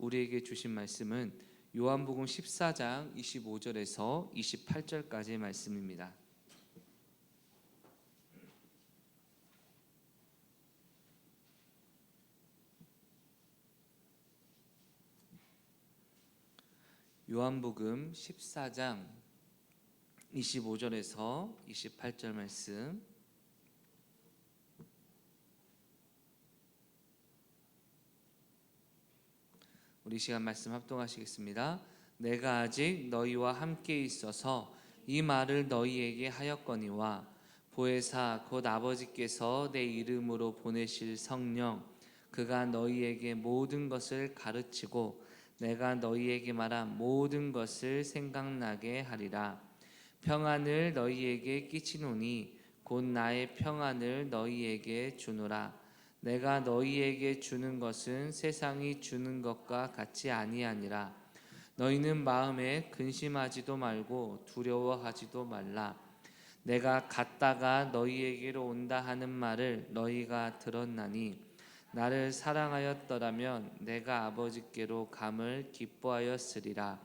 우리에게 주신 말씀은 요한복음 14장 25절에서 28절까지의 말씀입니다. 요한복음 14장 25절에서 28절 말씀, 우리 시간 말씀 합독하시겠습니다. 내가 아직 너희와 함께 있어서 이 말을 너희에게 하였거니와 보혜사 곧 아버지께서 내 이름으로 보내실 성령 그가 너희에게 모든 것을 가르치고 내가 너희에게 말한 모든 것을 생각나게 하리라. 평안을 너희에게 끼치노니 곧 나의 평안을 너희에게 주노라. 내가 너희에게 주는 것은 세상이 주는 것과 같이 아니하니라. 너희는 마음에 근심하지도 말고 두려워하지도 말라. 내가 갔다가 너희에게로 온다 하는 말을 너희가 들었나니 나를 사랑하였더라면 내가 아버지께로 감을 기뻐하였으리라.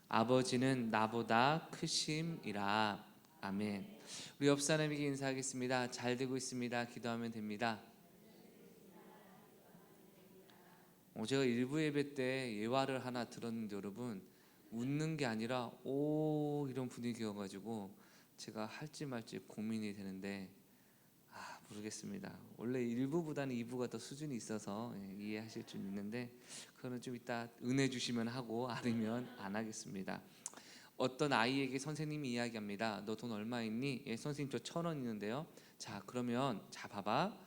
아버지는 나보다 크심이라. 아멘. 우리 옆 사람에게 인사하겠습니다. 잘 되고 있습니다. 기도하면 됩니다. 제가 일부 예배 때 예화를 하나 들었는데 여러분, 웃는 게 아니라 오 이런 분위기여가지고 제가 할지 말지 고민이 되는데 모르겠습니다. 원래 1부보다는 2부가 더 수준이 있어서 이해하실 줄 믿는데 그거는 좀 이따 은혜 주시면 하고 아니면 안 하겠습니다. 어떤 아이에게 선생님이 이야기합니다. 너 돈 얼마 있니? 선생님 저 1,000원 있는데요. 자 그러면 자 봐봐.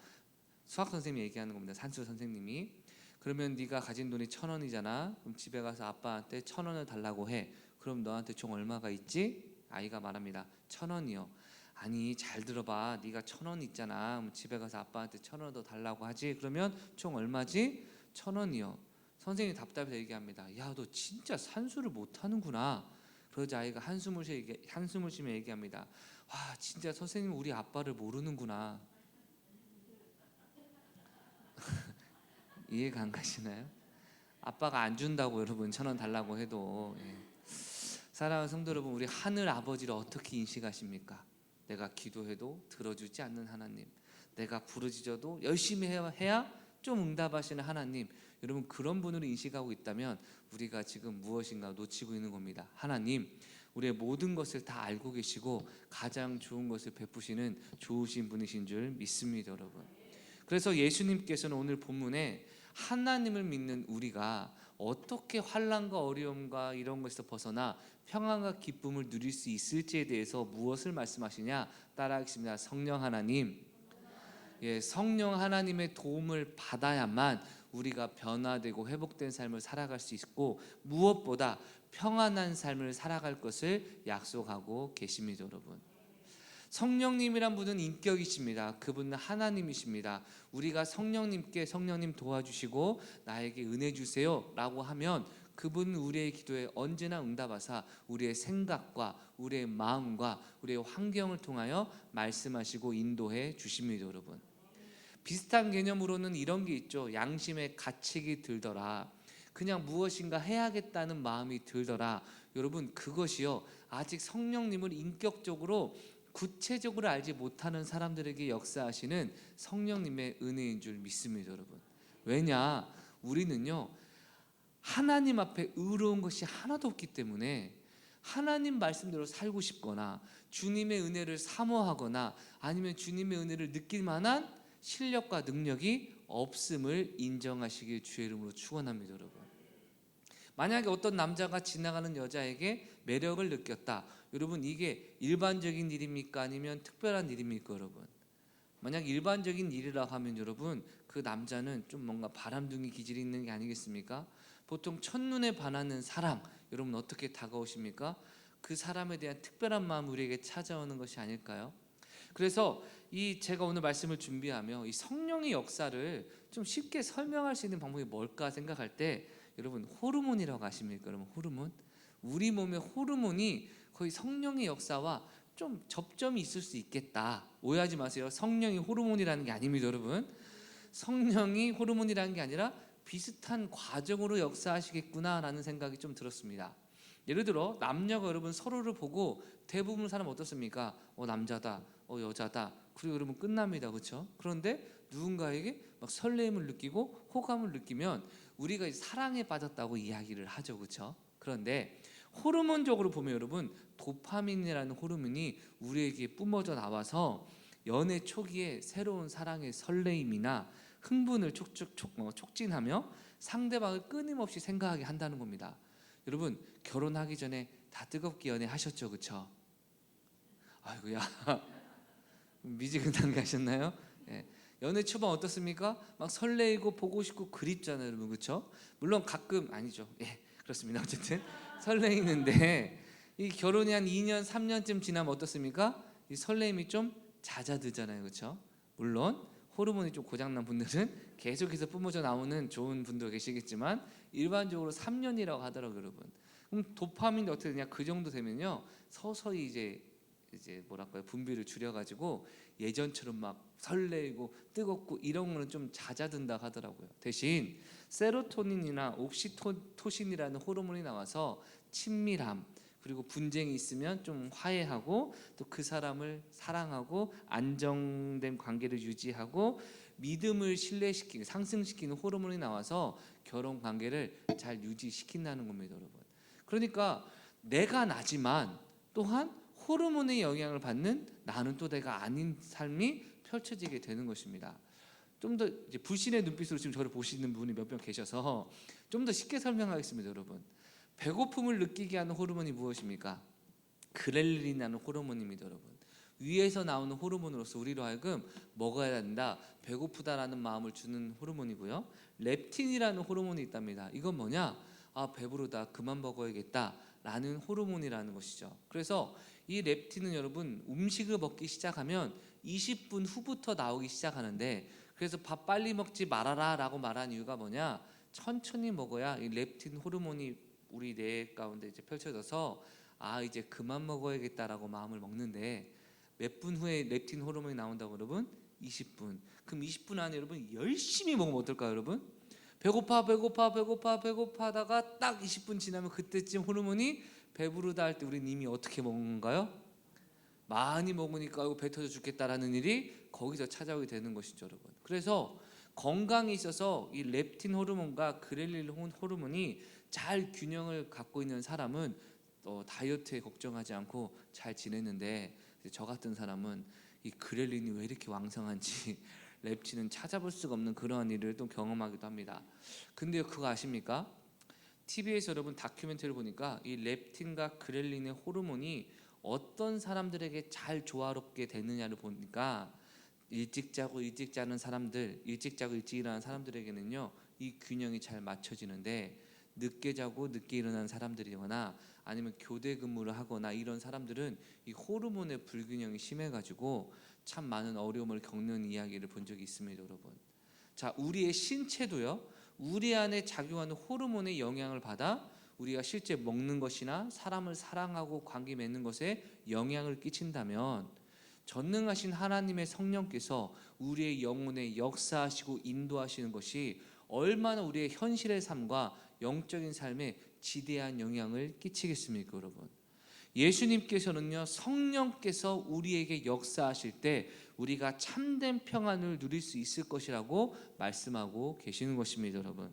수학 선생님이 얘기하는 겁니다. 산수 선생님이. 그러면 네가 가진 돈이 1,000원이잖아. 그럼 집에 가서 아빠한테 1,000원을 달라고 해. 그럼 너한테 총 얼마가 있지? 아이가 말합니다. 1,000원이요. 아니 잘 들어봐. 네가 1,000원 있잖아. 그럼 집에 가서 아빠한테 1,000원 더 달라고 하지. 그러면 총 얼마지? 1,000원이요. 선생님이 답답해서 얘기합니다. 야 너 진짜 산수를 못하는구나. 그러자 아이가 한숨을 쉬며 얘기합니다. 와 진짜 선생님 우리 아빠를 모르는구나. 이해가 안 가시나요? 아빠가 안 준다고 여러분 1,000원 달라고 해도. 사랑하는 성도 여러분, 우리 하늘 아버지를 어떻게 인식하십니까? 내가 기도해도 들어주지 않는 하나님, 내가 부르짖어도 열심히 해야 좀 응답하시는 하나님, 여러분 그런 분으로 인식하고 있다면 우리가 지금 무엇인가 놓치고 있는 겁니다. 하나님, 우리의 모든 것을 다 알고 계시고 가장 좋은 것을 베푸시는 좋으신 분이신 줄 믿습니다 여러분. 그래서 예수님께서는 오늘 본문에 하나님을 믿는 우리가 어떻게 환난과 어려움과 이런 것에서 벗어나 평안과 기쁨을 누릴 수 있을지에 대해서 무엇을 말씀하시냐? 따라하겠습니다. 성령 하나님, 성령 하나님의 도움을 받아야만 우리가 변화되고 회복된 삶을 살아갈 수 있고 무엇보다 평안한 삶을 살아갈 것을 약속하고 계십니다 여러분. 성령님이란 분은 인격이십니다. 그분은 하나님이십니다. 우리가 성령님께 성령님 도와주시고 나에게 은혜 주세요 라고 하면 그분은 우리의 기도에 언제나 응답하사 우리의 생각과 우리의 마음과 우리의 환경을 통하여 말씀하시고 인도해 주십니다 여러분. 비슷한 개념으로는 이런 게 있죠. 양심의 가책이 들더라. 그냥 무엇인가 해야겠다는 마음이 들더라. 여러분 그것이요 아직 성령님을 인격적으로 구체적으로 알지 못하는 사람들에게 역사하시는 성령님의 은혜인 줄 믿습니다 여러분. 왜냐? 우리는요 하나님 앞에 의로운 것이 하나도 없기 때문에 하나님 말씀대로 살고 싶거나 주님의 은혜를 사모하거나 아니면 주님의 은혜를 느낄 만한 실력과 능력이 없음을 인정하시길 주의 이름으로 축원합니다 여러분. 만약에 어떤 남자가 지나가는 여자에게 매력을 느꼈다. 여러분 이게 일반적인 일입니까? 아니면 특별한 일입니까 여러분? 만약 일반적인 일이라 하면 여러분 그 남자는 좀 뭔가 바람둥이 기질이 있는 게 아니겠습니까? 보통 첫눈에 반하는 사람, 여러분 어떻게 다가오십니까? 그 사람에 대한 특별한 마음 우리에게 찾아오는 것이 아닐까요? 그래서 제가 오늘 말씀을 준비하며 이 성령의 역사를 좀 쉽게 설명할 수 있는 방법이 뭘까 생각할 때 여러분 호르몬이라고 아십니까? 여러분 호르몬? 우리 몸의 호르몬이 거의 성령의 역사와 좀 접점이 있을 수 있겠다. 오해하지 마세요. 성령이 호르몬이라는 게 아닙니다 여러분. 성령이 호르몬이라는 게 아니라 비슷한 과정으로 역사하시겠구나라는 생각이 좀 들었습니다. 예를 들어 남녀가 여러분 서로를 보고 대부분 사람 어떻습니까? 남자다, 여자다. 그리고 여러분 끝납니다, 그렇죠? 그런데 누군가에게 막 설레임을 느끼고 호감을 느끼면 우리가 사랑에 빠졌다고 이야기를 하죠, 그렇죠? 그런데 호르몬적으로 보면 여러분 도파민이라는 호르몬이 우리에게 뿜어져 나와서 연애 초기에 새로운 사랑의 설레임이나 흥분을 촉진하며 상대방을 끊임없이 생각하게 한다는 겁니다. 여러분 결혼하기 전에 다 뜨겁게 연애하셨죠, 그렇죠? 아이고야 미지근한 게 하셨나요? 예. 연애 초반 어떻습니까? 막 설레이고 보고 싶고 그립잖아요, 여러분, 그렇죠? 물론 가끔 아니죠. 예, 그렇습니다. 어쨌든 설레이는데 이 결혼이 한 2년, 3년쯤 지나면 어떻습니까? 이 설레임이 좀 잦아들잖아요, 그렇죠? 물론 호르몬이 좀 고장난 분들은 계속해서 뿜어져 나오는 좋은 분도 계시겠지만 일반적으로 3년이라고 하더라고요, 여러분. 그럼 도파민이 어떻게 되냐? 그 정도 되면요 서서히 이제 뭐랄까요, 분비를 줄여가지고 예전처럼 막 설레고 뜨겁고 이런 거는 좀 잦아든다 하더라고요. 대신 세로토닌이나 옥시토신이라는 호르몬이 나와서 친밀함, 그리고 분쟁이 있으면 좀 화해하고 또 그 사람을 사랑하고 안정된 관계를 유지하고 믿음을 신뢰시키고 상승시키는 호르몬이 나와서 결혼 관계를 잘 유지시킨다는 겁니다, 여러분. 그러니까 내가 나지만 또한 호르몬의 영향을 받는 나는 또 내가 아닌 삶이 펼쳐지게 되는 것입니다. 좀 더 불신의 눈빛으로 지금 저를 보시는 분이 몇 명 계셔서 좀 더 쉽게 설명하겠습니다, 여러분. 배고픔을 느끼게 하는 호르몬이 무엇입니까? 그렐린이라는 호르몬입니다, 여러분. 위에서 나오는 호르몬으로서 우리로 하여금 먹어야 된다, 배고프다라는 마음을 주는 호르몬이고요. 렙틴이라는 호르몬이 있답니다. 이건 뭐냐? 배부르다, 그만 먹어야겠다라는 호르몬이라는 것이죠. 그래서 이 렙틴은 여러분 음식을 먹기 시작하면 20분 후부터 나오기 시작하는데, 그래서 밥 빨리 먹지 말아라 라고 말한 이유가 뭐냐? 천천히 먹어야 이 렙틴 호르몬이 우리 뇌 가운데 이제 펼쳐져서 이제 그만 먹어야겠다라고 마음을 먹는데, 몇 분 후에 렙틴 호르몬이 나온다고 여러분? 20분. 그럼 20분 안에 여러분 열심히 먹으면 어떨까요, 여러분? 배고파다가 딱 20분 지나면 그때쯤 호르몬이 배부르다 할 때 우리는 이미 어떻게 먹는 건가요? 많이 먹으니까 배 터져 죽겠다라는 일이 거기서 찾아오게 되는 것이죠, 여러분. 그래서 건강에 있어서 이 렙틴 호르몬과 그렐린 호르몬이 잘 균형을 갖고 있는 사람은 다이어트에 걱정하지 않고 잘 지내는데, 저 같은 사람은 이 그렐린이 왜 이렇게 왕성한지 렙틴은 찾아볼 수가 없는 그러한 일을 또 경험하기도 합니다. 근데 그거 아십니까? TV에서 여러분 다큐멘터리를 보니까 이 렙틴과 그렐린의 호르몬이 어떤 사람들에게 잘 조화롭게 되느냐를 보니까 일찍 자고 일찍 자는 사람들, 일찍 자고 일찍 일어나는 사람들에게는요 이 균형이 잘 맞춰지는데, 늦게 자고 늦게 일어나는 사람들이거나 아니면 교대 근무를 하거나 이런 사람들은 이 호르몬의 불균형이 심해가지고 참 많은 어려움을 겪는 이야기를 본 적이 있습니다, 여러분. 자, 우리의 신체도요 우리 안에 작용하는 호르몬의 영향을 받아 우리가 실제 먹는 것이나 사람을 사랑하고 관계 맺는 것에 영향을 끼친다면, 전능하신 하나님의 성령께서 우리의 영혼에 역사하시고 인도하시는 것이 얼마나 우리의 현실의 삶과 영적인 삶에 지대한 영향을 끼치겠습니까, 여러분? 예수님께서는요 성령께서 우리에게 역사하실 때 우리가 참된 평안을 누릴 수 있을 것이라고 말씀하고 계시는 것입니다, 여러분.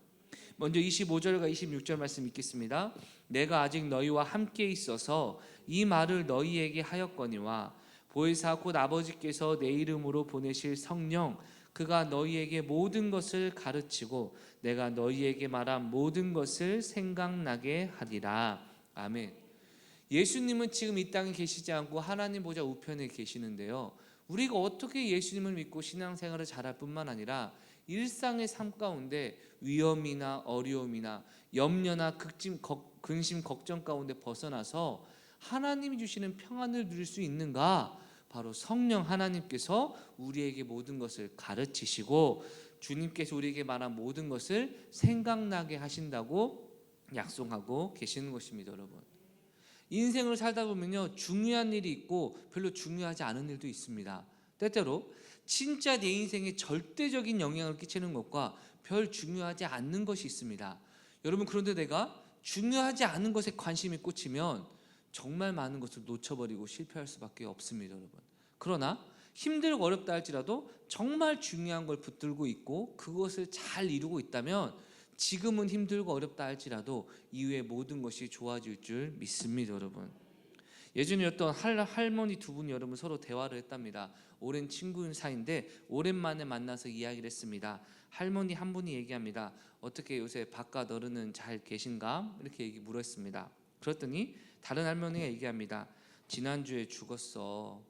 먼저 25절과 26절 말씀 읽겠습니다. 내가 아직 너희와 함께 있어서 이 말을 너희에게 하였거니와 보혜사 곧 아버지께서 내 이름으로 보내실 성령, 그가 너희에게 모든 것을 가르치고 내가 너희에게 말한 모든 것을 생각나게 하리라. 아멘. 예수님은 지금 이 땅에 계시지 않고 하나님 보좌 우편에 계시는데요, 우리가 어떻게 예수님을 믿고 신앙생활을 잘할 뿐만 아니라 일상의 삶 가운데 위험이나 어려움이나 염려나 근심 걱정 가운데 벗어나서 하나님이 주시는 평안을 누릴 수 있는가? 바로 성령 하나님께서 우리에게 모든 것을 가르치시고 주님께서 우리에게 말한 모든 것을 생각나게 하신다고 약속하고 계시는 것입니다, 여러분. 인생을 살다 보면요 중요한 일이 있고 별로 중요하지 않은 일도 있습니다. 때때로 진짜 내 인생에 절대적인 영향을 끼치는 것과 별 중요하지 않는 것이 있습니다. 여러분, 그런데 내가 중요하지 않은 것에 관심이 꽂히면 정말 많은 것을 놓쳐버리고 실패할 수밖에 없습니다, 여러분. 그러나 힘들고 어렵다 할지라도 정말 중요한 걸 붙들고 있고 그것을 잘 이루고 있다면 지금은 힘들고 어렵다 할지라도 이후에 모든 것이 좋아질 줄 믿습니다, 여러분. 예전에 어떤 할머니 두 분이 여러분 서로 대화를 했답니다. 오랜 친구인 사이인데 오랜만에 만나서 이야기를 했습니다. 할머니 한 분이 얘기합니다. 어떻게 요새 바깥 어른은 잘 계신가? 이렇게 물었습니다. 그랬더니 다른 할머니가 얘기합니다. 지난주에 죽었어.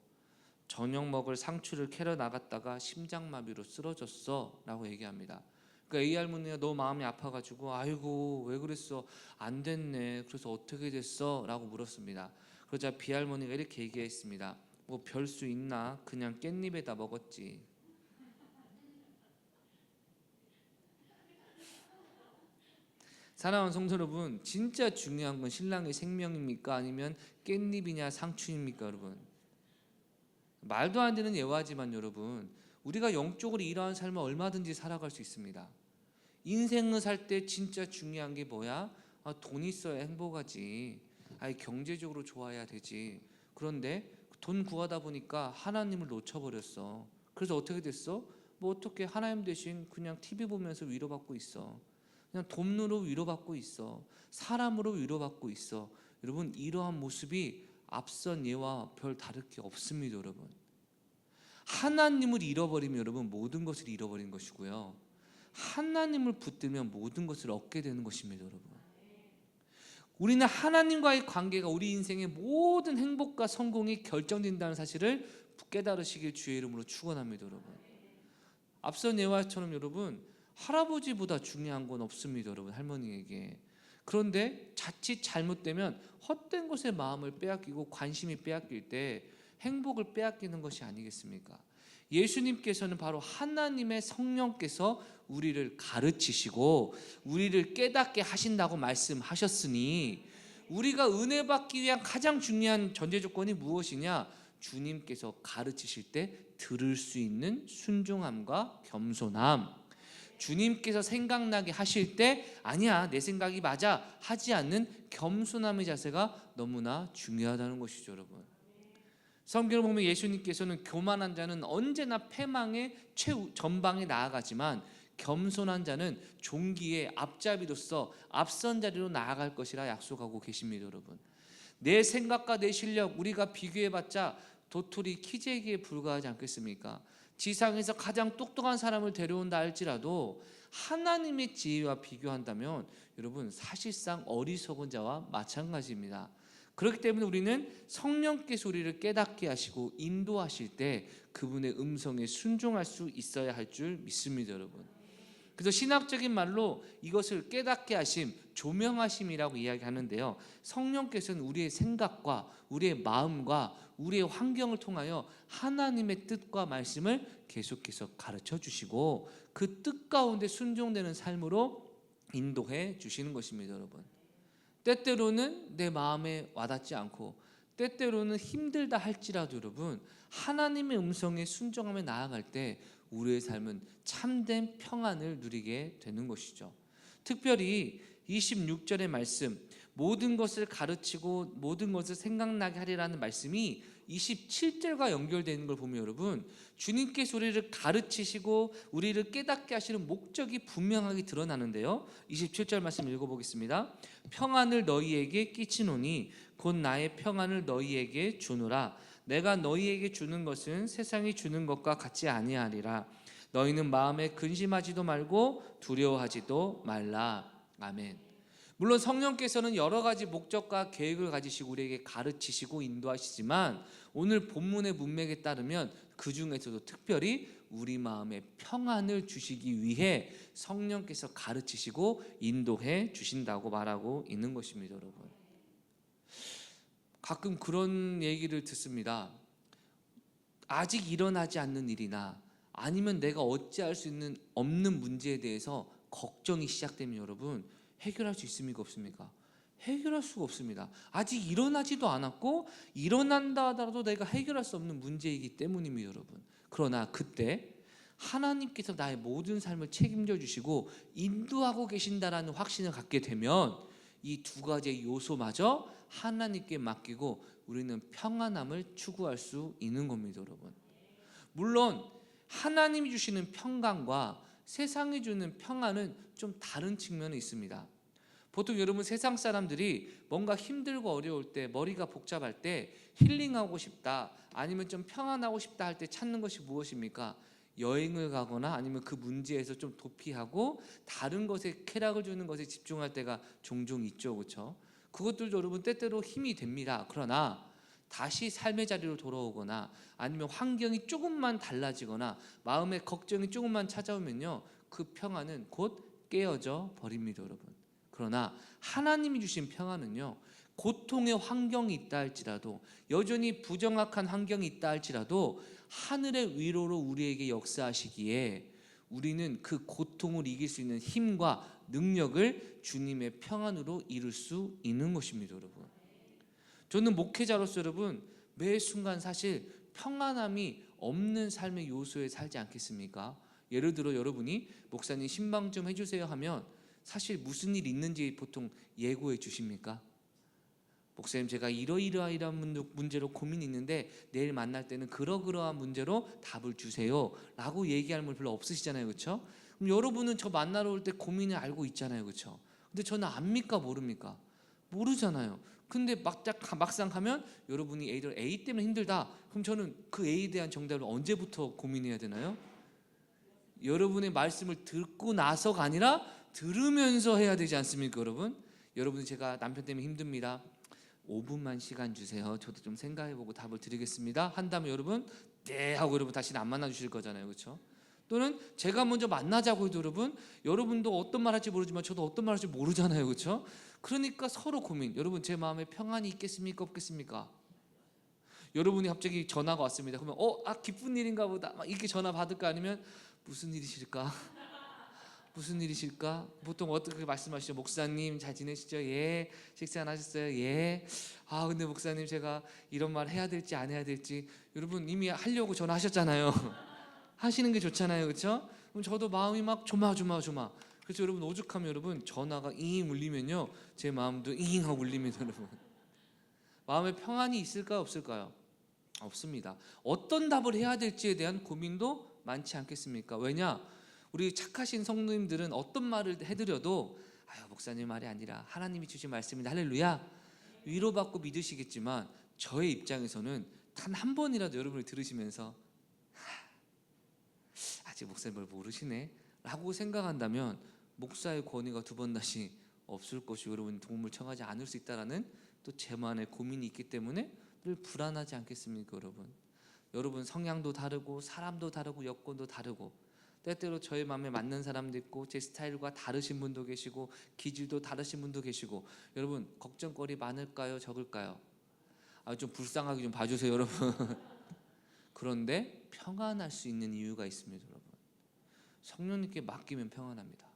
저녁 먹을 상추를 캐러 나갔다가 심장마비로 쓰러졌어 라고 얘기합니다. 그러니까 이 할머니가 너무 마음이 아파가지고 아이고 왜 그랬어? 안 됐네. 그래서 어떻게 됐어? 라고 물었습니다. 그러자 B 할머니가 이렇게 얘기했습니다. 뭐 별 수 있나? 그냥 깻잎에다 먹었지. 사랑하는 성도 여러분, 진짜 중요한 건 신랑의 생명입니까? 아니면 깻잎이냐 상추입니까, 여러분? 말도 안 되는 예화지만 여러분, 우리가 영적으로 이러한 삶을 얼마든지 살아갈 수 있습니다. 인생을 살 때 진짜 중요한 게 뭐야? 돈 있어야 행복하지. 경제적으로 좋아야 되지. 그런데 돈 구하다 보니까 하나님을 놓쳐버렸어. 그래서 어떻게 됐어? 뭐 어떻게 하나님 대신 그냥 TV 보면서 위로받고 있어. 그냥 돈으로 위로받고 있어. 사람으로 위로받고 있어. 여러분, 이러한 모습이 앞선 예와 별 다를 게 없습니다, 여러분. 하나님을 잃어버리면 여러분 모든 것을 잃어버린 것이고요. 하나님을 붙들면 모든 것을 얻게 되는 것입니다, 여러분. 우리는 하나님과의 관계가 우리 인생의 모든 행복과 성공이 결정된다는 사실을 깨달으시길 주의 이름으로 축원합니다, 여러분. 앞선 예화처럼 여러분 할아버지보다 중요한 건 없습니다, 여러분. 할머니에게. 그런데 자칫 잘못되면 헛된 것에 마음을 빼앗기고 관심이 빼앗길 때 행복을 빼앗기는 것이 아니겠습니까? 예수님께서는 바로 하나님의 성령께서 우리를 가르치시고 우리를 깨닫게 하신다고 말씀하셨으니 우리가 은혜 받기 위한 가장 중요한 전제 조건이 무엇이냐? 주님께서 가르치실 때 들을 수 있는 순종함과 겸손함. 주님께서 생각나게 하실 때 아니야 내 생각이 맞아 하지 않는 겸손함의 자세가 너무나 중요하다는 것이죠, 여러분. 성경을 보면 예수님께서는 교만한 자는 언제나 패망의 최전방에 나아가지만 겸손한 자는 종기의 앞잡이로서 앞선 자리로 나아갈 것이라 약속하고 계십니다, 여러분. 내 생각과 내 실력 우리가 비교해봤자 도토리 키재기에 불과하지 않겠습니까? 지상에서 가장 똑똑한 사람을 데려온다 할지라도 하나님의 지혜와 비교한다면 여러분 사실상 어리석은 자와 마찬가지입니다. 그렇기 때문에 우리는 성령께서 우리를 깨닫게 하시고 인도하실 때 그분의 음성에 순종할 수 있어야 할 줄 믿습니다, 여러분. 그래서 신학적인 말로 이것을 깨닫게 하심, 조명하심이라고 이야기하는데요. 성령께서는 우리의 생각과 우리의 마음과 우리의 환경을 통하여 하나님의 뜻과 말씀을 계속해서 가르쳐 주시고 그 뜻 가운데 순종되는 삶으로 인도해 주시는 것입니다, 여러분. 때때로는 내 마음에 와닿지 않고 때때로는 힘들다 할지라도 여러분 하나님의 음성에 순종하며 나아갈 때 우리의 삶은 참된 평안을 누리게 되는 것이죠. 특별히 26절의 말씀 모든 것을 가르치고 모든 것을 생각나게 하리라는 말씀이 27절과 연결되는 걸 보면 여러분 주님께서 우리를 가르치시고 우리를 깨닫게 하시는 목적이 분명하게 드러나는데요. 27절 말씀 읽어보겠습니다. 평안을 너희에게 끼치노니 곧 나의 평안을 너희에게 주노라. 내가 너희에게 주는 것은 세상이 주는 것과 같지 아니하리라. 너희는 마음에 근심하지도 말고 두려워하지도 말라. 아멘. 물론 성령께서는 여러 가지 목적과 계획을 가지시고 우리에게 가르치시고 인도하시지만 오늘 본문의 문맥에 따르면 그 중에서도 특별히 우리 마음에 평안을 주시기 위해 성령께서 가르치시고 인도해 주신다고 말하고 있는 것입니다, 여러분. 가끔 그런 얘기를 듣습니다. 아직 일어나지 않는 일이나 아니면 내가 어찌할 수 없는 문제에 대해서 걱정이 시작되면 여러분 해결할 수 있습니까? 없습니까? 해결할 수가 없습니다. 아직 일어나지도 않았고 일어난다 하더라도 내가 해결할 수 없는 문제이기 때문입니다, 여러분. 그러나 그때 하나님께서 나의 모든 삶을 책임져 주시고 인도하고 계신다라는 확신을 갖게 되면 이 두 가지의 요소마저 하나님께 맡기고 우리는 평안함을 추구할 수 있는 겁니다, 여러분. 물론 하나님이 주시는 평강과 세상이 주는 평안은 좀 다른 측면이 있습니다. 보통 여러분 세상 사람들이 뭔가 힘들고 어려울 때, 머리가 복잡할 때 힐링하고 싶다, 아니면 좀 평안하고 싶다 할 때 찾는 것이 무엇입니까? 여행을 가거나 아니면 그 문제에서 좀 도피하고 다른 것에, 쾌락을 주는 것에 집중할 때가 종종 있죠, 그렇죠? 그것들도 여러분 때때로 힘이 됩니다. 그러나 다시 삶의 자리로 돌아오거나 아니면 환경이 조금만 달라지거나 마음의 걱정이 조금만 찾아오면요, 그 평안은 곧 깨어져 버립니다, 여러분. 그러나 하나님이 주신 평안은요, 고통의 환경이 있다 할지라도, 여전히 부정확한 환경이 있다 할지라도 하늘의 위로로 우리에게 역사하시기에 우리는 그 고통을 이길 수 있는 힘과 능력을 주님의 평안으로 이룰 수 있는 것입니다, 여러분. 저는 목회자로서 여러분 매 순간 사실 평안함이 없는 삶의 요소에 살지 않겠습니까? 예를 들어 여러분이 목사님 신방 좀 해주세요 하면 사실 무슨 일 있는지 보통 예고해 주십니까? 목사님 제가 이러이러한 문제로 고민이 있는데 내일 만날 때는 그러그러한 문제로 답을 주세요 라고 얘기할 분 별로 없으시잖아요, 그렇죠? 그럼 여러분은 저 만나러 올 때 고민을 알고 있잖아요, 그렇죠? 근데 저는 압니까 모릅니까? 모르잖아요. 근데 막상 가면 여러분이 A 때문에 힘들다, 그럼 저는 그 A에 대한 정답을 언제부터 고민해야 되나요? 여러분의 말씀을 듣고 나서가 아니라 들으면서 해야 되지 않습니까, 여러분? 여러분 제가 남편 때문에 힘듭니다, 5분만 시간 주세요, 저도 좀 생각해보고 답을 드리겠습니다 한다면 여러분 네 하고 여러분 다시는 안 만나 주실 거잖아요, 그렇죠? 또는 제가 먼저 만나자고 해도 여러분도 어떤 말 할지 모르지만 저도 어떤 말 할지 모르잖아요, 그렇죠? 그러니까 서로 고민. 여러분 제 마음에 평안이 있겠습니까 없겠습니까? 여러분이 갑자기 전화가 왔습니다. 그러면 기쁜 일인가 보다 막 이렇게 전화 받을까, 아니면 무슨 일이실까? 무슨 일이실까? 보통 어떻게 말씀하시죠? 목사님 잘 지내시죠? 예. 식사 안 하셨어요? 예. 근데 목사님 제가 이런 말 해야 될지 안 해야 될지. 여러분 이미 하려고 전화하셨잖아요. 하시는 게 좋잖아요, 그렇죠? 그럼 저도 마음이 막 조마조마. 그래서 여러분 오죽하면 여러분 전화가 잉 울리면요, 제 마음도 잉 하고 울립니다, 여러분. 마음에 평안이 있을까요 없을까요? 없습니다. 어떤 답을 해야 될지에 대한 고민도 많지 않겠습니까? 왜냐? 우리 착하신 성도님들은 어떤 말을 해드려도 목사님 말이 아니라 하나님이 주신 말씀인데 할렐루야 위로받고 믿으시겠지만, 저의 입장에서는 단 한 번이라도 여러분을 들으시면서 아직 목사님 뭘 모르시네 라고 생각한다면 목사의 권위가 두 번 다시 없을 것이고 여러분 도움을 청하지 않을 수 있다라는 또 제만의 고민이 있기 때문에 늘 불안하지 않겠습니까, 여러분? 여러분 성향도 다르고 사람도 다르고 여건도 다르고 때때로 저의 마음에 맞는 사람도 있고 제 스타일과 다르신 분도 계시고 기질도 다르신 분도 계시고, 여러분 걱정거리 많을까요 적을까요? 좀 불쌍하게 좀 봐주세요, 여러분. 그런데 평안할 수 있는 이유가 있습니다, 여러분. 성령님께 맡기면 평안합니다.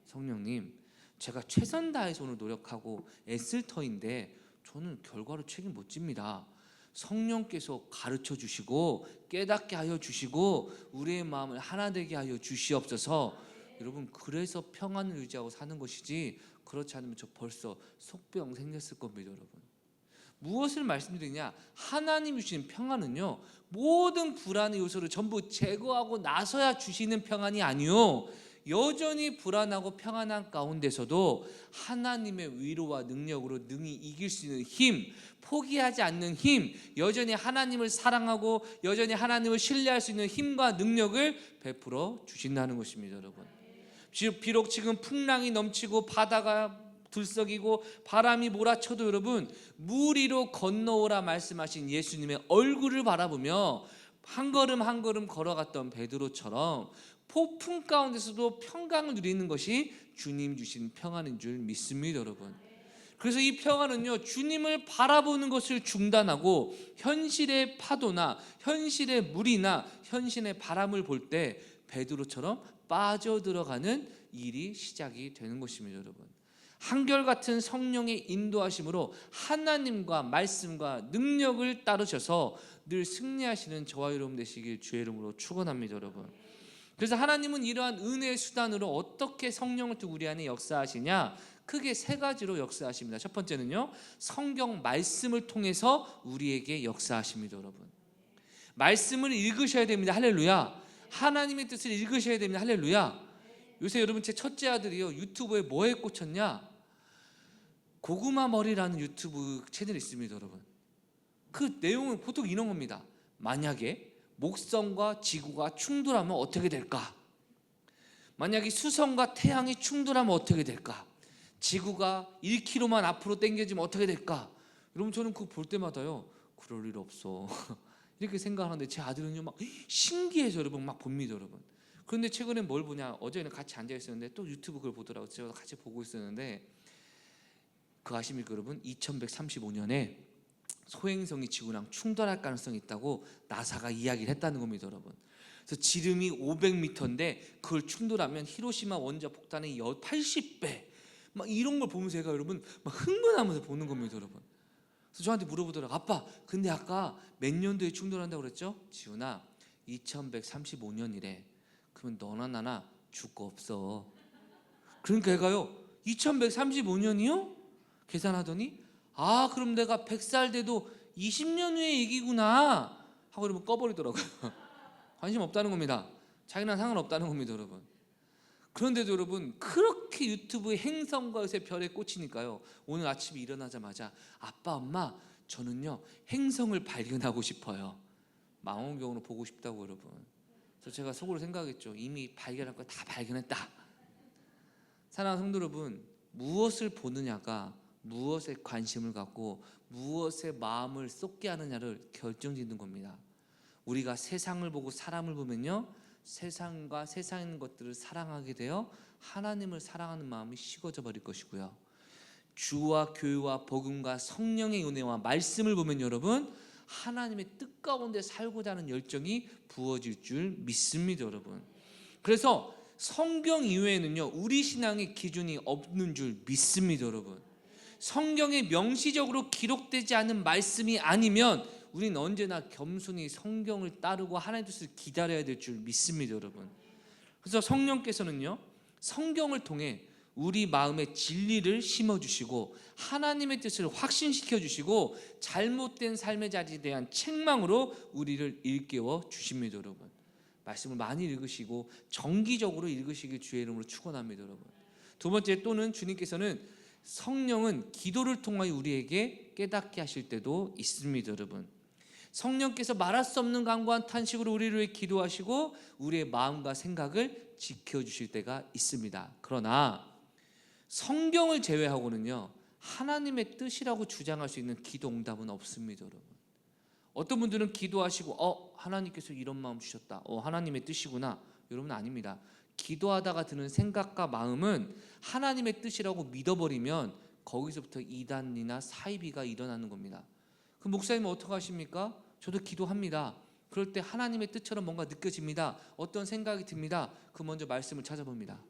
성령님 제가 최선 다해서 오늘 노력하고 애쓸 터인데 저는 결과로 책임 못 집니다. 성령께서 가르쳐 주시고 깨닫게 하여 주시고 우리의 마음을 하나 되게 하여 주시옵소서. 여러분 그래서 평안을 유지하고 사는 것이지, 그렇지 않으면 저 벌써 속병 생겼을 겁니다, 여러분. 무엇을 말씀드리냐? 하나님이 주신 평안은요, 모든 불안의 요소를 전부 제거하고 나서야 주시는 평안이 아니요, 여전히 불안하고 평안한 가운데서도 하나님의 위로와 능력으로 능히 이길 수 있는 힘, 포기하지 않는 힘, 여전히 하나님을 사랑하고 여전히 하나님을 신뢰할 수 있는 힘과 능력을 베풀어 주신다는 것입니다, 여러분. 비록 지금 풍랑이 넘치고 바다가 들썩이고 바람이 몰아쳐도 여러분 물 위로 건너오라 말씀하신 예수님의 얼굴을 바라보며 한 걸음 한 걸음 걸어갔던 베드로처럼 폭풍 가운데서도 평강을 누리는 것이 주님 주신 평안인 줄 믿습니다, 여러분. 그래서 이 평안은요, 주님을 바라보는 것을 중단하고 현실의 파도나 현실의 물이나 현실의 바람을 볼 때 베드로처럼 빠져들어가는 일이 시작이 되는 것입니다, 여러분. 한결같은 성령의 인도하심으로 하나님과 말씀과 능력을 따르셔서 늘 승리하시는 저와 여러분 되시길 주의 이름으로 축원합니다, 여러분. 그래서 하나님은 이러한 은혜의 수단으로 어떻게 성령을 통해 우리 안에 역사하시냐? 크게 세 가지로 역사하십니다. 첫 번째는요, 성경 말씀을 통해서 우리에게 역사하십니다. 여러분, 말씀을 읽으셔야 됩니다. 할렐루야. 하나님의 뜻을 읽으셔야 됩니다. 할렐루야. 요새 여러분, 제 첫째 아들이요, 유튜브에 뭐에 꽂혔냐? 고구마 머리라는 유튜브 채널이 있습니다. 여러분, 그 내용은 보통 이런 겁니다. 만약에 목성과 지구가 충돌하면 어떻게 될까? 만약에 수성과 태양이 충돌하면 어떻게 될까? 지구가 1km만 앞으로 당겨지면 어떻게 될까? 여러분, 저는 그거 볼 때마다요, 그럴 일 없어 이렇게 생각하는데, 제 아들은요 막 신기해서 여러분 막 봅니다. 여러분, 그런데 최근에 뭘 보냐? 어제는 같이 앉아 있었는데 또 유튜브 그걸 보더라고요. 제가 같이 보고 있었는데, 그거 아십니까 여러분? 2135년에 소행성이 지구랑 충돌할 가능성이 있다고 나사가 이야기를 했다는 겁니다. 여러분, 그래서 지름이 500m인데 그걸 충돌하면 히로시마 원자 폭탄의 80배 막 이런 걸 보면서 제가 여러분 막 흥분하면서 보는 겁니다. 여러분, 그래서 저한테 물어보더라고요. 아빠, 근데 아까 몇 년도에 충돌한다고 그랬죠? 지훈아, 2135년이래. 그러면 너나 나나 죽을 거 없어. 그러니까 얘가요, 2135년이요? 계산하더니, 아, 그럼 내가 100살 돼도 20년 후의 얘기구나 하고 여러분 꺼버리더라고요. 관심 없다는 겁니다. 자기랑 상관없다는 겁니다. 여러분, 그런데도 여러분 그렇게 유튜브의 행성과 요새 별에 꽂히니까요, 오늘 아침에 일어나자마자 아빠, 엄마, 저는요 행성을 발견하고 싶어요. 망원경으로 보고 싶다고. 여러분, 그래서 제가 속으로 생각했죠. 이미 발견할 거 다 발견했다. 사랑하는 성도 여러분, 무엇을 보느냐가 무엇에 관심을 갖고 무엇에 마음을 쏟게 하느냐를 결정짓는 겁니다. 우리가 세상을 보고 사람을 보면요, 세상과 세상에 있는 것들을 사랑하게 되어 하나님을 사랑하는 마음이 식어져 버릴 것이고요, 주와 교회와 복음과 성령의 은혜와 말씀을 보면 여러분, 하나님의 뜻 가운데 살고자 하는 열정이 부어질 줄 믿습니다. 여러분, 그래서 성경 이외에는요 우리 신앙의 기준이 없는 줄 믿습니다. 여러분, 성경에 명시적으로 기록되지 않은 말씀이 아니면 우리는 언제나 겸손히 성경을 따르고 하나님의 뜻을 기다려야 될 줄 믿습니다. 여러분, 그래서 성령께서는요 성경을 통해 우리 마음에 진리를 심어주시고 하나님의 뜻을 확신시켜 주시고 잘못된 삶의 자리에 대한 책망으로 우리를 일깨워 주십니다. 여러분, 말씀을 많이 읽으시고 정기적으로 읽으시길 주의 이름으로 축원합니다. 여러분, 두 번째, 또는 주님께서는 성령은 기도를 통하여 우리에게 깨닫게 하실 때도 있습니다. 여러분, 성령께서 말할 수 없는 간구한 탄식으로 우리를 위해 기도하시고 우리의 마음과 생각을 지켜주실 때가 있습니다. 그러나 성경을 제외하고는요 하나님의 뜻이라고 주장할 수 있는 기도 응답은 없습니다. 여러분, 어떤 분들은 기도하시고 하나님께서 이런 마음 주셨다, 하나님의 뜻이구나. 여러분, 아닙니다. 기도하다가 드는 생각과 마음은 하나님의 뜻이라고 믿어버리면 거기서부터 이단이나 사이비가 일어나는 겁니다. 그 목사님은 어떻게 하십니까? 저도 기도합니다. 그럴 때 하나님의 뜻처럼 뭔가 느껴집니다. 어떤 생각이 듭니다. 그 먼저 말씀을 찾아봅니다.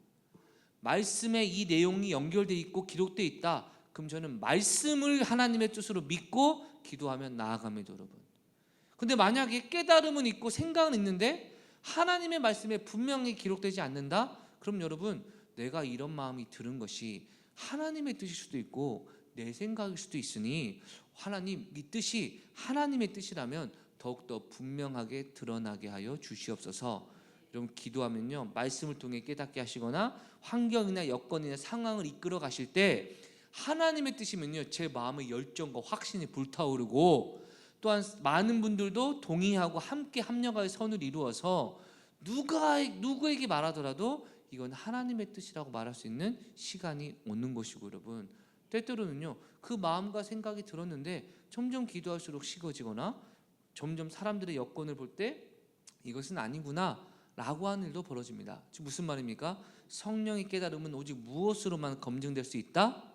말씀에 이 내용이 연결되어 있고 기록되어 있다. 그럼 저는 말씀을 하나님의 뜻으로 믿고 기도하면 나아갑니다. 여러분, 근데 만약에 깨달음은 있고 생각은 있는데 하나님의 말씀에 분명히 기록되지 않는다? 그럼 여러분, 내가 이런 마음이 들은 것이 하나님의 뜻일 수도 있고 내 생각일 수도 있으니 하나님, 이 뜻이 하나님의 뜻이라면 더욱더 분명하게 드러나게 하여 주시옵소서. 여러분, 기도하면요 말씀을 통해 깨닫게 하시거나 환경이나 여건이나 상황을 이끌어 가실 때 하나님의 뜻이면요 제 마음의 열정과 확신이 불타오르고, 또한 많은 분들도 동의하고 함께 합력하여 선을 이루어서 누구에게 말하더라도 이건 하나님의 뜻이라고 말할 수 있는 시간이 오는 것이고, 여러분, 때때로는요 그 마음과 생각이 들었는데 점점 기도할수록 식어지거나 점점 사람들의 여건을 볼 때 이것은 아니구나 라고 하는 일도 벌어집니다. 지금 무슨 말입니까? 성령의 깨달음은 오직 무엇으로만 검증될 수 있다?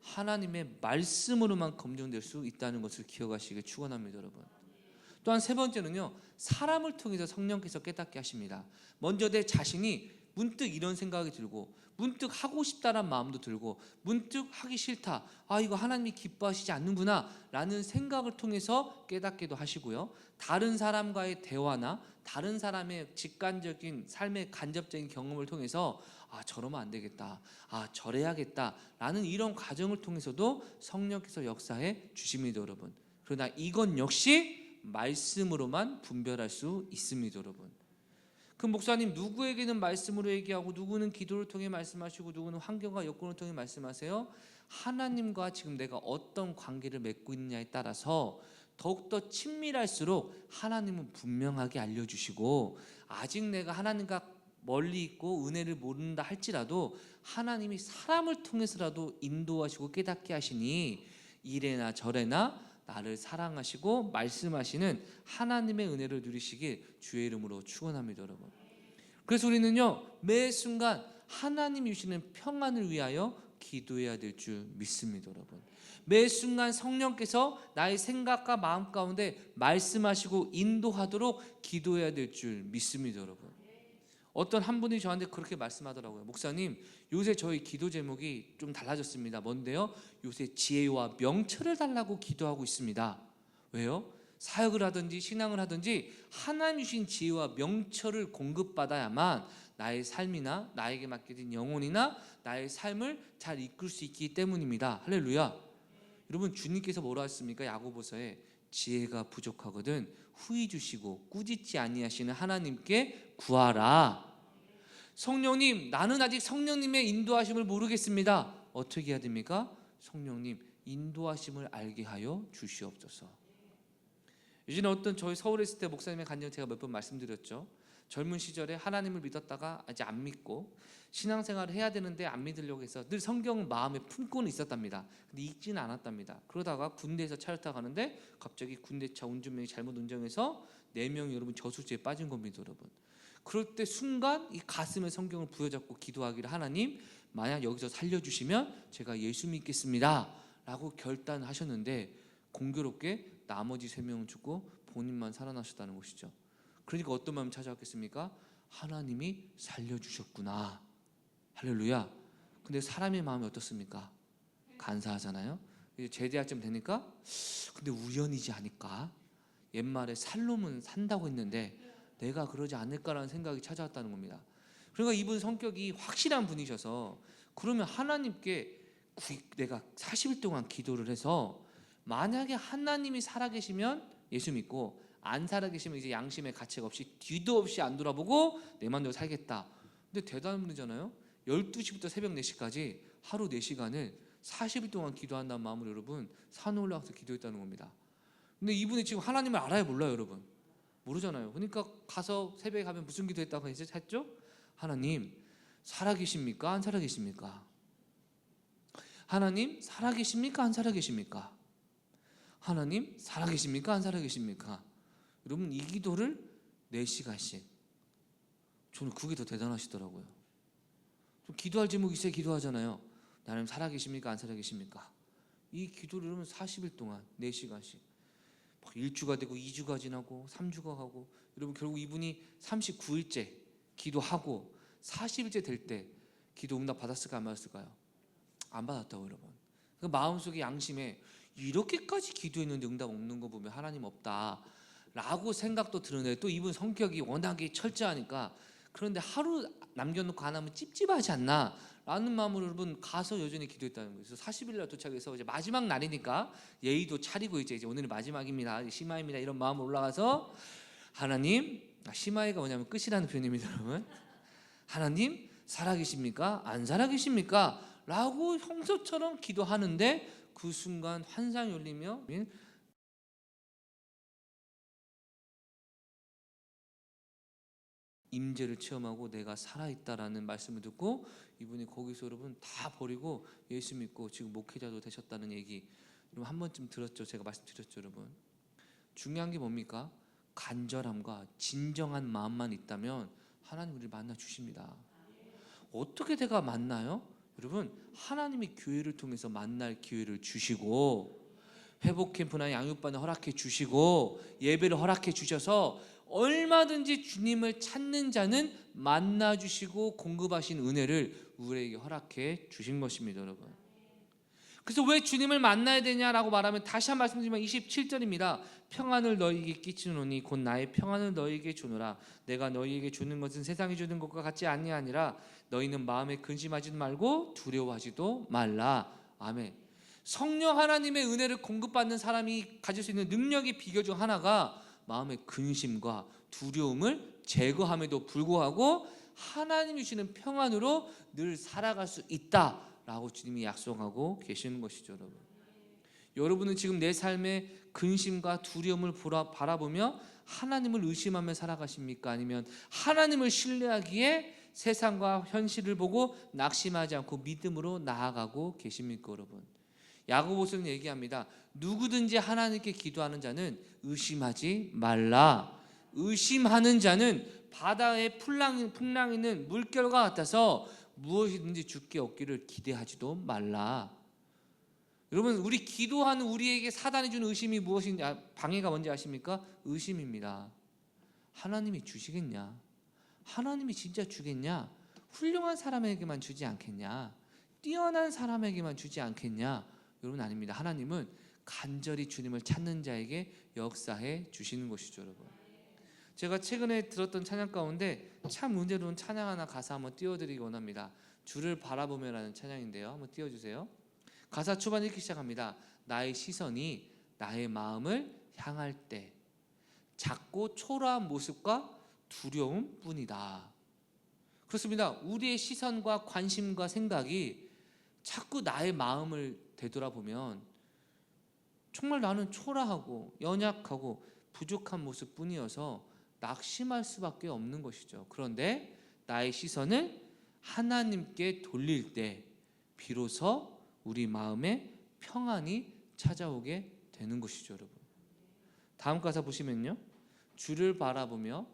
하나님의 말씀으로만 검증될 수 있다는 것을 기억하시길 축원합니다. 여러분, 또한 세 번째는요 사람을 통해서 성령께서 깨닫게 하십니다. 먼저 내 자신이 문득 이런 생각이 들고, 문득 하고 싶다란 마음도 들고, 문득 하기 싫다, 이거 하나님이 기뻐하시지 않는구나 라는 생각을 통해서 깨닫기도 하시고요, 다른 사람과의 대화나 다른 사람의 직관적인 삶의 간접적인 경험을 통해서 저러면 안 되겠다, 저래야겠다 라는 이런 과정을 통해서도 성령께서 역사해 주십니다, 여러분. 그러나 이건 역시 말씀으로만 분별할 수 있습니다, 여러분. 그 목사님, 누구에게는 말씀으로 얘기하고 누구는 기도를 통해 말씀하시고 누구는 환경과 여건을 통해 말씀하세요. 하나님과 지금 내가 어떤 관계를 맺고 있느냐에 따라서 더욱더 친밀할수록 하나님은 분명하게 알려주시고, 아직 내가 하나님과 멀리 있고 은혜를 모른다 할지라도 하나님이 사람을 통해서라도 인도하시고 깨닫게 하시니 이래나 저래나 나를 사랑하시고 말씀하시는 하나님의 은혜를 누리시길 주의 이름으로 축원합니다, 여러분. 그래서 우리는요, 매 순간 하나님이 주시는 평안을 위하여 기도해야 될 줄 믿습니다, 여러분. 매 순간 성령께서 나의 생각과 마음 가운데 말씀하시고 인도하도록 기도해야 될 줄 믿습니다, 여러분. 어떤 한 분이 저한테 그렇게 말씀하더라고요. 목사님, 요새 저희 기도 제목이 좀 달라졌습니다. 뭔데요? 요새 지혜와 명철을 달라고 기도하고 있습니다. 왜요? 사역을 하든지 신앙을 하든지 하나님 주신 지혜와 명철을 공급받아야만 나의 삶이나 나에게 맡겨진 영혼이나 나의 삶을 잘 이끌 수 있기 때문입니다. 할렐루야. 여러분, 주님께서 뭐라 했습니까? 야고보서에 지혜가 부족하거든 후히 주시고 꾸짖지 아니하시는 하나님께 구하라. 성령님, 나는 아직 성령님의 인도하심을 모르겠습니다. 어떻게 해야 됩니까? 성령님, 인도하심을 알게 하여 주시옵소서. 예전에 어떤 저희 서울에 있을 때 목사님의 간증 제가 몇 번 말씀드렸죠. 젊은 시절에 하나님을 믿었다가 이제 안 믿고 신앙생활을 해야 되는데 안 믿으려고 해서 늘 성경을 마음에 품고는 있었답니다. 근데 읽지는 않았답니다. 그러다가 군대에서 차를 타고 가는데 갑자기 군대차 운전병이 잘못 운전해서 4명이 여러분 저수지에 빠진 겁니다, 여러분. 그럴 때 순간 이 가슴에 성경을 부여잡고 기도하기를, 하나님, 만약 여기서 살려주시면 제가 예수 믿겠습니다 라고 결단하셨는데, 공교롭게 나머지 3명은 죽고 본인만 살아나셨다는 것이죠. 그러니까 어떤 마음이 찾아왔겠습니까? 하나님이 살려주셨구나. 할렐루야. 근데 사람의 마음이 어떻습니까? 간사하잖아요. 이제 제대할 쯤 되니까 근데 우연이지 않을까? 옛말에 살놈은 산다고 했는데 내가 그러지 않을까라는 생각이 찾아왔다는 겁니다. 그러니까 이분 성격이 확실한 분이셔서, 그러면 하나님께 내가 40일 동안 기도를 해서 만약에 하나님이 살아계시면 예수 믿고 안 살아계시면 이제 양심의 가책 없이 뒤도 없이 안 돌아보고 내 맘대로 살겠다. 근데 대단한 분이잖아요. 12시부터 새벽 4시까지 하루 4시간을 40일 동안 기도한다는 마음으로 여러분 산에 올라가서 기도했다는 겁니다. 근데 이분이 지금 하나님을 알아요, 몰라요, 여러분? 모르잖아요. 그러니까 가서 새벽에 가면 무슨 기도했다고 했죠? 하나님, 살아계십니까? 안 살아계십니까? 하나님, 살아계십니까? 안 살아계십니까? 하나님, 살아계십니까? 안 살아계십니까? 여러분, 이 기도를 4시간씩. 저는 그게 더 대단하시더라고요. 좀 기도할 제목이 있어야 기도하잖아요. 나는 살아계십니까? 안 살아계십니까? 이 기도를 여러분 40일 동안 4시간씩. 1주가 되고 2주가 지나고 3주가 가고, 여러분 결국 이분이 39일째 기도하고 40일째 될 때 기도 응답 받았을까 안 받았을까요? 안 받았다고, 여러분. 그 마음속에 양심에 이렇게까지 기도했는데 응답 없는 거 보면 하나님 없다 라고 생각도 드는데, 또 이분 성격이 워낙에 철저하니까 그런데 하루 남겨놓고 안 하면 찝찝하지 않나 라는 마음으로 여러분 가서 여전히 기도했다는 거예요. 그래서 40일 날 도착해서 이제 마지막 날이니까 예의도 차리고 이제 오늘이 마지막입니다, 심화입니다 이런 마음으로 올라가서, 하나님, 심화이가 뭐냐면 끝이라는 표현입니다, 여러분. 하나님, 살아계십니까? 안 살아계십니까? 라고 평소처럼 기도하는데 그 순간 환상이 열리며 임재를 체험하고 내가 살아있다라는 말씀을 듣고 이분이 거기서 여러분 다 버리고 예수 믿고 지금 목회자도 되셨다는 얘기 여러분 한 번쯤 들었죠? 제가 말씀드렸죠, 여러분. 중요한 게 뭡니까? 간절함과 진정한 마음만 있다면 하나님 우리를 만나 주십니다. 어떻게 내가 만나요? 여러분, 하나님이 교회를 통해서 만날 기회를 주시고 회복 캠프나 양육반을 허락해 주시고 예배를 허락해 주셔서 얼마든지 주님을 찾는 자는 만나 주시고 공급하신 은혜를 우리에게 허락해 주신 것입니다, 여러분. 그래서 왜 주님을 만나야 되냐라고 말하면 다시 한 말씀드리면 27절입니다. 평안을 너희에게 끼치노니 곧 나의 평안을 너희에게 주노라. 내가 너희에게 주는 것은 세상이 주는 것과 같지 아니하니라. 너희는 마음에 근심하지도 말고 두려워하지도 말라. 아멘. 성령 하나님의 은혜를 공급받는 사람이 가질 수 있는 능력의 비결 중 하나가 마음의 근심과 두려움을 제거함에도 불구하고 하나님이 주시는 평안으로 늘 살아갈 수 있다라고 주님이 약속하고 계시는 것이죠, 여러분. 여러분은 지금 내 삶의 근심과 두려움을 바라보며 하나님을 의심하며 살아가십니까? 아니면 하나님을 신뢰하기에 세상과 현실을 보고 낙심하지 않고 믿음으로 나아가고 계십니까, 여러분? 야고보서는 얘기합니다. 누구든지 하나님께 기도하는 자는 의심하지 말라. 의심하는 자는 바다의 풍랑이는 물결과 같아서 무엇이든지 주께 얻기를 기대하지도 말라. 여러분, 우리 기도하는 우리에게 사단이 주는 의심이 무엇인지, 방해가 뭔지 아십니까? 의심입니다. 하나님이 주시겠냐? 하나님이 진짜 주겠냐? 훌륭한 사람에게만 주지 않겠냐? 뛰어난 사람에게만 주지 않겠냐? 여러분, 아닙니다. 하나님은 간절히 주님을 찾는 자에게 역사해 주시는 것이죠, 여러분. 제가 최근에 들었던 찬양 가운데 참 은혜로운 찬양 하나 가사 한번 띄워드리기 원합니다. 주를 바라보며라는 찬양인데요, 한번 띄워주세요. 가사 초반 읽기 시작합니다. 나의 시선이 나의 마음을 향할 때 작고 초라한 모습과 두려움뿐이다. 그렇습니다. 우리의 시선과 관심과 생각이 자꾸 나의 마음을 되돌아보면 정말 나는 초라하고 연약하고 부족한 모습뿐이어서 낙심할 수밖에 없는 것이죠. 그런데 나의 시선을 하나님께 돌릴 때 비로소 우리 마음에 평안이 찾아오게 되는 것이죠, 여러분. 다음 가사 보시면요, 주를 바라보며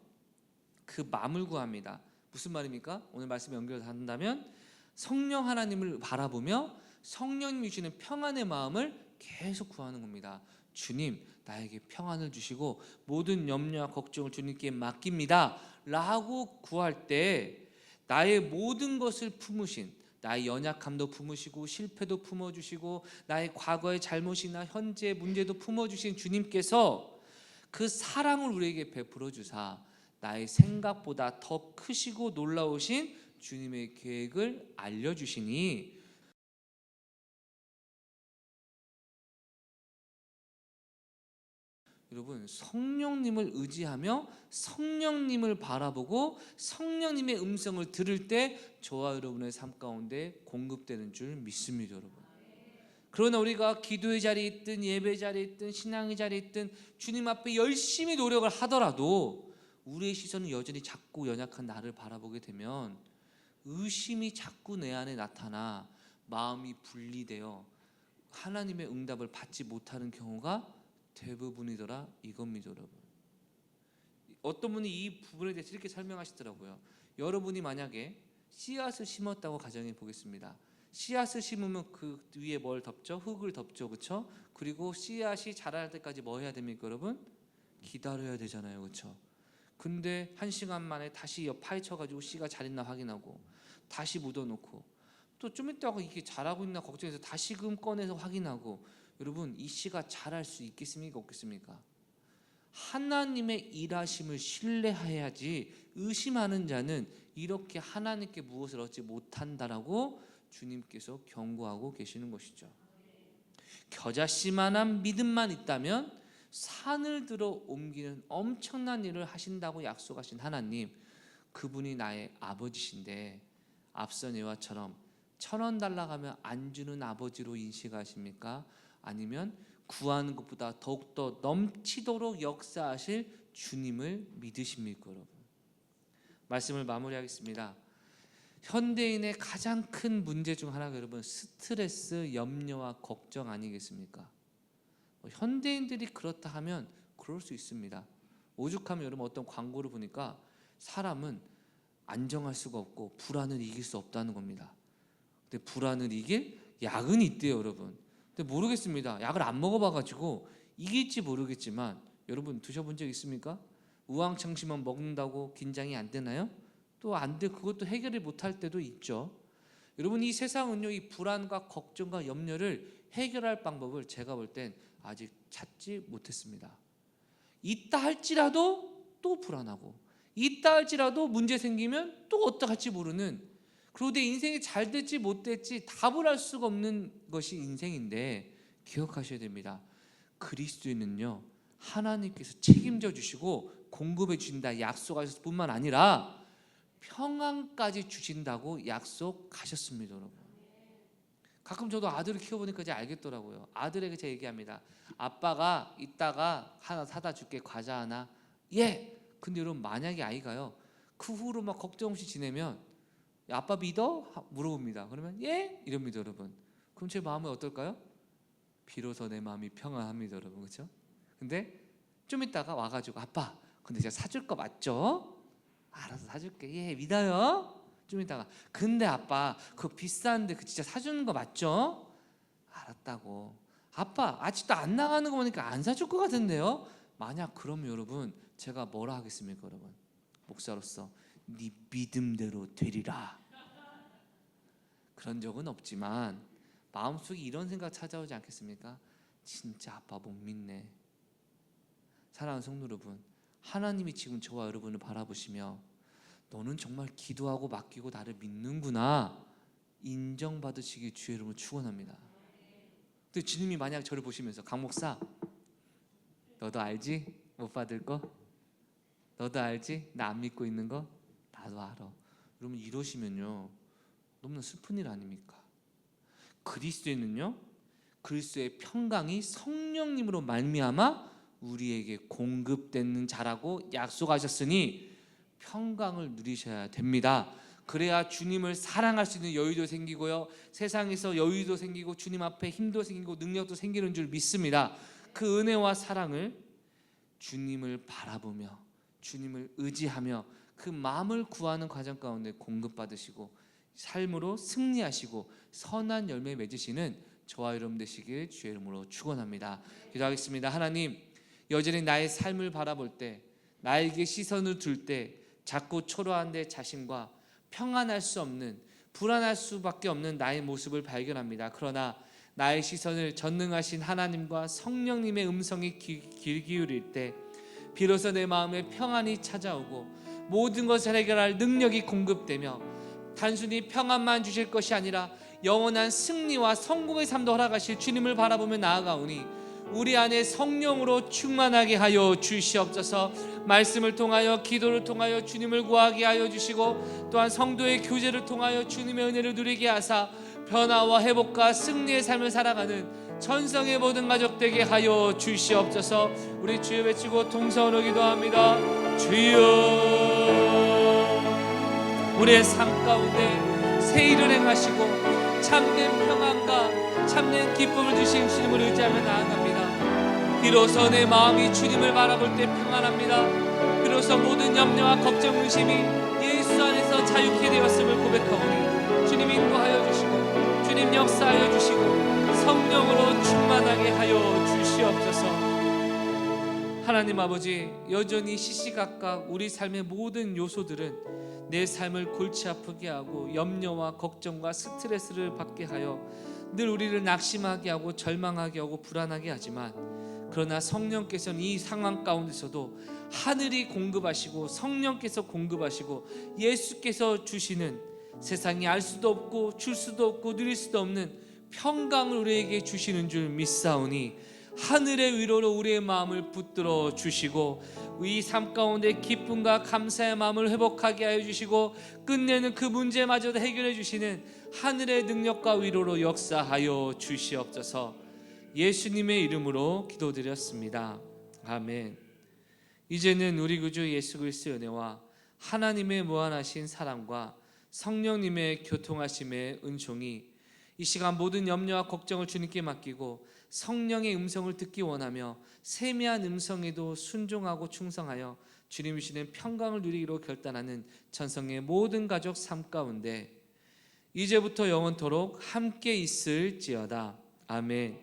그 마음을 구합니다. 무슨 말입니까? 오늘 말씀 연결한다면 성령 하나님을 바라보며 성령님이 주시는 평안의 마음을 계속 구하는 겁니다. 주님, 나에게 평안을 주시고 모든 염려와 걱정을 주님께 맡깁니다 라고 구할 때 나의 모든 것을 품으신, 나의 연약함도 품으시고 실패도 품어주시고 나의 과거의 잘못이나 현재의 문제도 품어주신 주님께서 그 사랑을 우리에게 베풀어 주사 나의 생각보다 더 크시고 놀라우신 주님의 계획을 알려주시니 여러분, 성령님을 의지하며 성령님을 바라보고 성령님의 음성을 들을 때 저와 여러분의 삶 가운데 공급되는 줄 믿습니다, 여러분. 그러나 우리가 기도의 자리에 있든 예배 자리에 있든 신앙의 자리에 있든 주님 앞에 열심히 노력을 하더라도 우리의 시선은 여전히 작고 연약한 나를 바라보게 되면 의심이 자꾸 내 안에 나타나 마음이 분리되어 하나님의 응답을 받지 못하는 경우가 대부분이더라 이겁니다, 여러분. 어떤 분이 이 부분에 대해서 이렇게 설명하시더라고요. 여러분이 만약에 씨앗을 심었다고 가정해 보겠습니다. 씨앗을 심으면 그 위에 뭘 덮죠? 흙을 덮죠, 그렇죠? 그리고 씨앗이 자랄 때까지 뭐 해야 됩니까, 여러분? 기다려야 되잖아요, 그렇죠? 근데 1시간 만에 다시 파헤쳐가지고 씨가 잘 있나 확인하고 다시 묻어놓고 또 좀 있다가 이게 자라고 있나 걱정해서 다시금 꺼내서 확인하고, 여러분, 이 씨가 자랄 수 있겠습니까, 없겠습니까? 하나님의 일하심을 신뢰해야지 의심하는 자는 이렇게 하나님께 무엇을 얻지 못한다라고 주님께서 경고하고 계시는 것이죠. 겨자씨만한 믿음만 있다면 산을 들어 옮기는 엄청난 일을 하신다고 약속하신 하나님, 그분이 나의 아버지신데 앞선 예화처럼 1,000원 달라고 하면 안 주는 아버지로 인식하십니까? 아니면 구하는 것보다 더욱더 넘치도록 역사하실 주님을 믿으십니까, 여러분? 말씀을 마무리하겠습니다. 현대인의 가장 큰 문제 중 하나가 여러분 스트레스, 염려와 걱정 아니겠습니까? 현대인들이 그렇다 하면 그럴 수 있습니다. 오죽하면 여러분 어떤 광고를 보니까 사람은 안정할 수가 없고 불안을 이길 수 없다는 겁니다. 근데 불안을 이길 약은 있대요, 여러분. 근데 모르겠습니다. 약을 안 먹어봐가지고 이길지 모르겠지만 여러분 드셔본 적 있습니까? 우황청심만 먹는다고 긴장이 안 되나요? 또 안 돼. 그것도 해결을 못할 때도 있죠. 여러분 이 세상은요, 이 불안과 걱정과 염려를 해결할 방법을 제가 볼 땐 아직 찾지 못했습니다. 있다 할지라도 또 불안하고, 있다 할지라도 문제 생기면 또 어떡할지 모르는, 그리고 내 인생이 잘 될지 못 될지 답을 알 수가 없는 것이 인생인데, 기억하셔야 됩니다. 그리스도인은요, 하나님께서 책임져 주시고 공급해 주신다 약속하셨을 뿐만 아니라 평안까지 주신다고 약속하셨습니다. 여러분, 가끔 저도 아들을 키워보니까 이제 알겠더라고요. 아들에게 제가 얘기합니다. 아빠가 이따가 하나 사다 줄게, 과자 하나. 예. 근데 여러분, 만약에 아이가요 그 후로 막 걱정 없이 지내면 아빠 믿어? 물어봅니다. 그러면 예? 이럽니다. 여러분, 그럼 제 마음은 어떨까요? 비로소 내 마음이 평안합니다. 여러분, 그렇죠? 근데 좀 있다가 와가지고 아빠, 근데 제가 사줄 거 맞죠? 알아서 사줄게. 예, 믿어요. 좀 있다가 근데 아빠 그거 비싼데 그 진짜 사주는 거 맞죠? 알았다고. 아빠 아직도 안 나가는 거 보니까 안 사줄 것 같은데요? 만약 그러면 여러분, 제가 뭐라 하겠습니까? 여러분, 목사로서 네 믿음대로 되리라. 그런 적은 없지만 마음속에 이런 생각 찾아오지 않겠습니까? 진짜 아빠 못 믿네. 사랑하는 성도 여러분, 하나님이 지금 저와 여러분을 바라보시며 너는 정말 기도하고 맡기고 나를 믿는구나 인정받으시기 주의 이름으로 축원합니다. 근데 주님이 만약 저를 보시면서 강 목사, 너도 알지? 못 받을 거? 너도 알지? 나 안 믿고 있는 거? 나도 알아. 여러분, 이러시면요 너무나 슬픈 일 아닙니까? 그리스도에는요, 그리스도의 평강이 성령님으로 말미암아 우리에게 공급되는 자라고 약속하셨으니 평강을 누리셔야 됩니다. 그래야 주님을 사랑할 수 있는 여유도 생기고요, 세상에서 여유도 생기고 주님 앞에 힘도 생기고 능력도 생기는 줄 믿습니다. 그 은혜와 사랑을 주님을 바라보며 주님을 의지하며 그 마음을 구하는 과정 가운데 공급받으시고 삶으로 승리하시고 선한 열매 맺으시는 저와 여러분 되시길 주의 이름으로 축원합니다. 기도하겠습니다. 하나님, 여전히 나의 삶을 바라볼 때, 나에게 시선을 둘 때 자꾸 초라한 내 자신과 평안할 수 없는, 불안할 수밖에 없는 나의 모습을 발견합니다. 그러나 나의 시선을 전능하신 하나님과 성령님의 음성이 귀 기울일 때 비로소 내 마음에 평안이 찾아오고 모든 것을 해결할 능력이 공급되며 단순히 평안만 주실 것이 아니라 영원한 승리와 성공의 삶도 허락하실 주님을 바라보며 나아가오니 우리 안에 성령으로 충만하게 하여 주시옵소서. 말씀을 통하여 기도를 통하여 주님을 구하게 하여 주시고 또한 성도의 교제를 통하여 주님의 은혜를 누리게 하사 변화와 회복과 승리의 삶을 살아가는 전성의 모든 가족 되게 하여 주시옵소서. 우리 주여 외치고 동성으로 기도합니다. 주여, 우리의 삶 가운데 새 일을 행하시고 참된 평안과 참된 기쁨을 주신 주님을 의지하며 나아갑니다. 비로소 내 마음이 주님을 바라볼 때 평안합니다. 비로소 모든 염려와 걱정, 의심이 예수 안에서 자유케 되었음을 고백하오니 주님 인도하여 주시고 주님 역사하여 주시고 성령으로 충만하게 하여 주시옵소서. 하나님 아버지, 여전히 시시각각 우리 삶의 모든 요소들은 내 삶을 골치 아프게 하고 염려와 걱정과 스트레스를 받게 하여 늘 우리를 낙심하게 하고 절망하게 하고 불안하게 하지만, 그러나 성령께서는 이 상황 가운데서도 하늘이 공급하시고 성령께서 공급하시고 예수께서 주시는 세상이 알 수도 없고 줄 수도 없고 누릴 수도 없는 평강을 우리에게 주시는 줄 믿사오니 하늘의 위로로 우리의 마음을 붙들어 주시고 이 삶 가운데 기쁨과 감사의 마음을 회복하게 하여 주시고 끝내는 그 문제마저도 해결해 주시는 하늘의 능력과 위로로 역사하여 주시옵소서. 예수님의 이름으로 기도드렸습니다. 아멘. 이제는 우리 구주 예수 그리스도의 은혜와 하나님의 무한하신 사랑과 성령님의 교통하심의 은총이 이 시간 모든 염려와 걱정을 주님께 맡기고 성령의 음성을 듣기 원하며 세미한 음성에도 순종하고 충성하여 주님 주시는 평강을 누리기로 결단하는 전성의 모든 가족 삶 가운데 이제부터 영원토록 함께 있을지어다. 아멘.